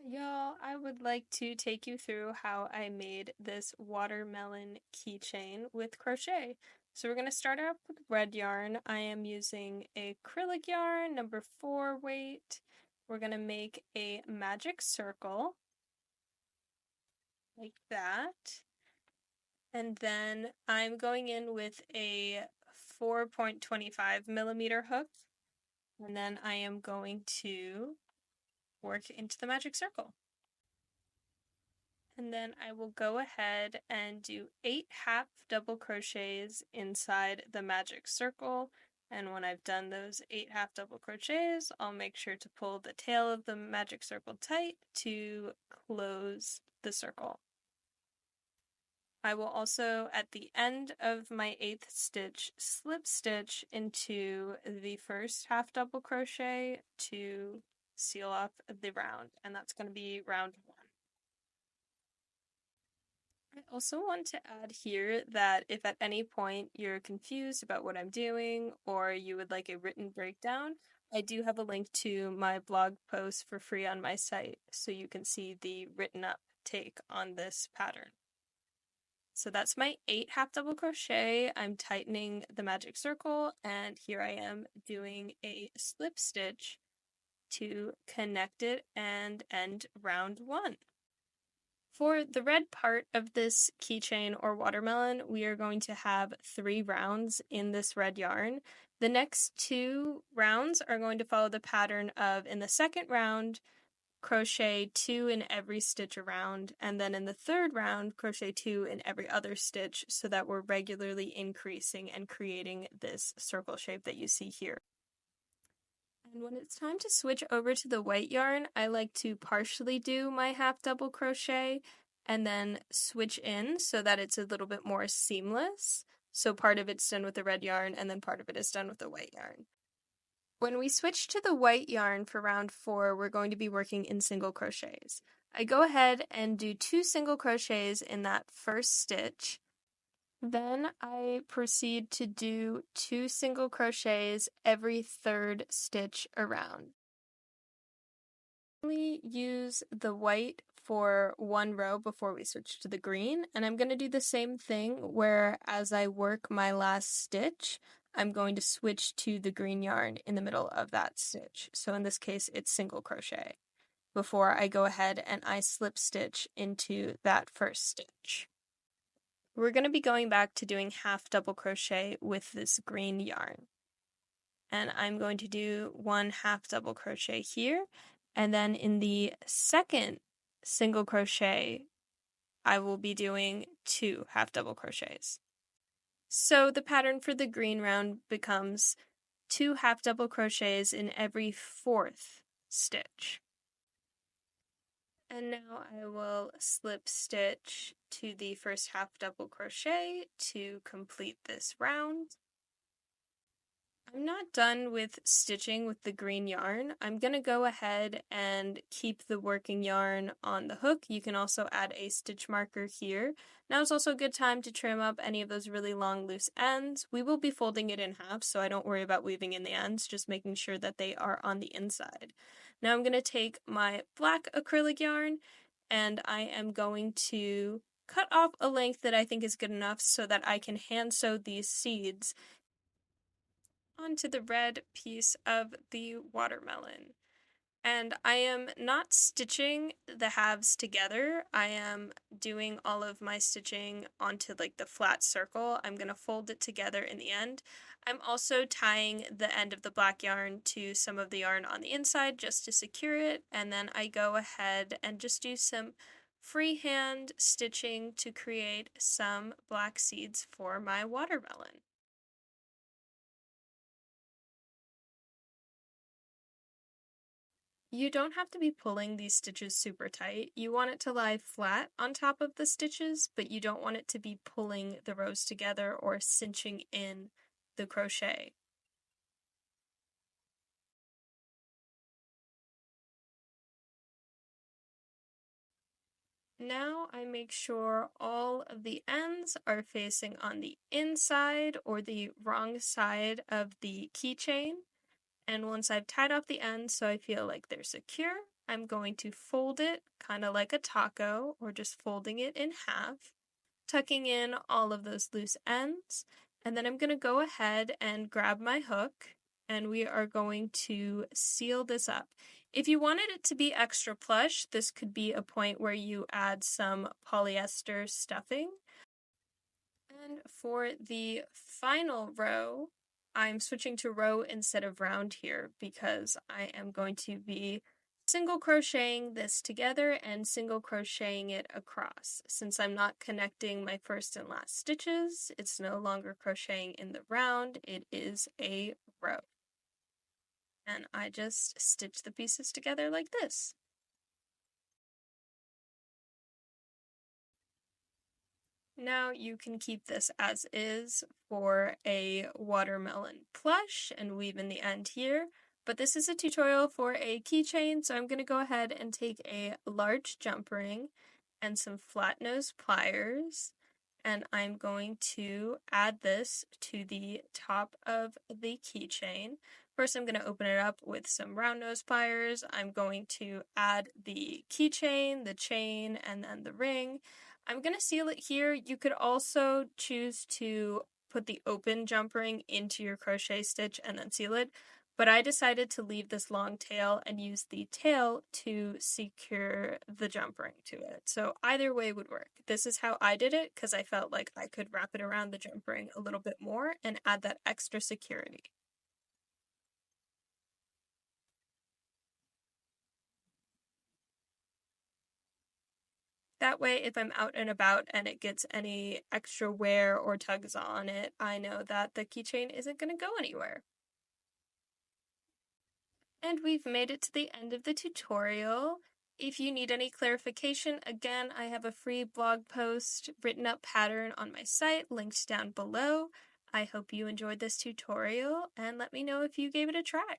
Y'all, I would like to take you through how I made this watermelon keychain with crochet. So we're going to start off with red yarn. I am using acrylic yarn, number 4 weight. We're going to make a magic circle, like that. And then I'm going in with a 4.25 millimeter hook. And then I am going to work into the magic circle. And then I will go ahead and do 8 half double crochets inside the magic circle. And when I've done those 8 half double crochets, I'll make sure to pull the tail of the magic circle tight to close the circle. I will also, at the end of my 8th stitch, slip stitch into the first half double crochet to seal off the round, and that's going to be round 1. I also want to add here that if at any point you're confused about what I'm doing or you would like a written breakdown, I do have a link to my blog post for free on my site so you can see the written up take on this pattern. So that's my 8 half double crochet. I'm tightening the magic circle, and here I am doing a slip stitch to connect it and end round 1. For the red part of this keychain or watermelon, we are going to have 3 rounds in this red yarn. The next 2 rounds are going to follow the pattern of, in the second round, crochet 2 in every stitch around, and then in the third round, crochet 2 in every other stitch, so that we're regularly increasing and creating this circle shape that you see here. And when it's time to switch over to the white yarn, I like to partially do my half double crochet and then switch in so that it's a little bit more seamless. So part of it's done with the red yarn and then part of it is done with the white yarn. When we switch to the white yarn for round 4, we're going to be working in single crochets. I go ahead and do 2 single crochets in that first stitch. Then I proceed to do 2 single crochets every third stitch around. We use the white for 1 row before we switch to the green, and I'm going to do the same thing where as I work my last stitch, I'm going to switch to the green yarn in the middle of that stitch. So in this case, it's single crochet before I go ahead and I slip stitch into that first stitch. We're going to be going back to doing half double crochet with this green yarn. And I'm going to do 1 half double crochet here, and then in the second single crochet, I will be doing 2 half double crochets. So the pattern for the green round becomes 2 half double crochets in every 4th stitch. And now I will slip stitch to the first half double crochet to complete this round. I'm not done with stitching with the green yarn. I'm going to go ahead and keep the working yarn on the hook. You can also add a stitch marker here. Now is also a good time to trim up any of those really long loose ends. We will be folding it in half, so I don't worry about weaving in the ends, just making sure that they are on the inside. Now I'm going to take my black acrylic yarn and I am going to cut off a length that I think is good enough so that I can hand sew these seeds onto the red piece of the watermelon. And I am not stitching the halves together. I am doing all of my stitching onto like the flat circle. I'm going to fold it together in the end. I'm also tying the end of the black yarn to some of the yarn on the inside just to secure it, and then I go ahead and just do some freehand stitching to create some black seeds for my watermelon. You don't have to be pulling these stitches super tight. You want it to lie flat on top of the stitches, but you don't want it to be pulling the rows together or cinching in the crochet. Now I make sure all of the ends are facing on the inside or the wrong side of the keychain. And once I've tied off the ends so I feel like they're secure, I'm going to fold it kind of like a taco, or just folding it in half, tucking in all of those loose ends, and then I'm going to go ahead and grab my hook, and we are going to seal this up. If you wanted it to be extra plush, this could be a point where you add some polyester stuffing. And for the final row, I'm switching to row instead of round here because I am going to be single crocheting this together and single crocheting it across. Since I'm not connecting my first and last stitches, it's no longer crocheting in the round, it is a row. And I just stitch the pieces together like this. Now you can keep this as is for a watermelon plush and weave in the end here, but this is a tutorial for a keychain, so I'm going to go ahead and take a large jump ring and some flat nose pliers, and I'm going to add this to the top of the keychain. First, I'm going to open it up with some round nose pliers. I'm going to add the keychain, the chain, and then the ring. I'm going to seal it here. You could also choose to put the open jump ring into your crochet stitch and then seal it, but I decided to leave this long tail and use the tail to secure the jump ring to it. So either way would work. This is how I did it because I felt like I could wrap it around the jump ring a little bit more and add that extra security. That way, if I'm out and about and it gets any extra wear or tugs on it, I know that the keychain isn't going to go anywhere. And we've made it to the end of the tutorial. If you need any clarification, again, I have a free blog post written up pattern on my site, linked down below. I hope you enjoyed this tutorial, and let me know if you gave it a try.